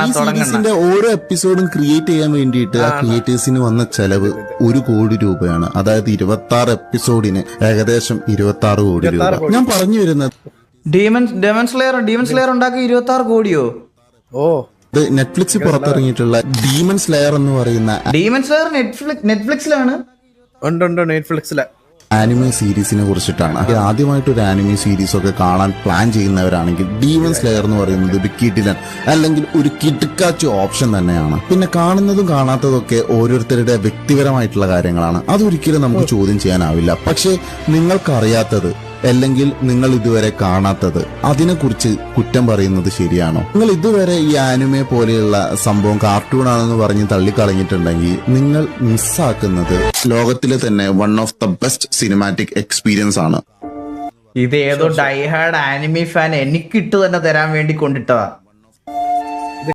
ഈ സീരീസിന്റെ ഓരോ എപ്പിസോഡും ക്രിയേറ്റ് ചെയ്യാൻ വേണ്ടിയിട്ട് ആ ക്രിയേറ്റേഴ്സിന് വന്ന ചെലവ് 1 കോടി രൂപയാണ്. അതായത് 26 എപ്പിസോഡിന് ഏകദേശം 26 കോടി രൂപ. ഞാൻ പറഞ്ഞു വരുന്നത് ഡീമൺ സ്ലെയർ ഉണ്ടാക്കി 26 കോടിയോ? ഇത് നെറ്റ്ഫ്ലിക്സ് പുറത്തിറങ്ങിയിട്ടുള്ള ഡീമൺ സ്ലെയർ എന്ന് പറയുന്ന ഡീമൺ സ്ലെയർ നെറ്റ്ഫ്ലിക്സിലാണ്. നെറ്റ്ഫ്ലിക്സിലെ ആനിമേ സീരീസിനെ കുറിച്ചിട്ടാണ്. ആദ്യമായിട്ട് ഒരു ആനിമേ സീരീസ് ഒക്കെ കാണാൻ പ്ലാൻ ചെയ്യുന്നവരാണെങ്കിൽ ഡീമൺ സ്ലെയർ എന്ന് പറയുന്നത് ഒരു കിടിലൻ അല്ലെങ്കിൽ ഒരു കിടുക്കാച്ച് ഓപ്ഷൻ തന്നെയാണ്. പിന്നെ കാണുന്നതും കാണാത്തതും ഒക്കെ ഓരോരുത്തരുടെ വ്യക്തിപരമായിട്ടുള്ള കാര്യങ്ങളാണ്. അതൊരിക്കലും നമുക്ക് ചോദ്യം ചെയ്യാനാവില്ല. പക്ഷെ നിങ്ങൾക്കറിയാത്തത് അല്ലെങ്കിൽ നിങ്ങൾ ഇതുവരെ കാണാത്തത് അതിനെക്കുറിച്ച് കുറ്റം പറയുന്നത് ശരിയാണോ? നിങ്ങൾ ഇതുവരെ ഈ ആനിമെ പോലെയുള്ള സംഭവം കാർട്ടൂൺ ആണെന്ന് പറഞ്ഞ് തള്ളിക്കളഞ്ഞിട്ടുണ്ടെങ്കിൽ നിങ്ങൾ മിസ്സാക്കുന്നത് ലോകത്തിലെ തന്നെ one of the best cinematic experience ആണ്. ഇത് ഏതോ ഡൈഹാർഡ് ആനിമി ഫാൻ എനിക്കിട്ട് തന്നെ തരാൻ വേണ്ടി കൊണ്ടിട്ടതാ.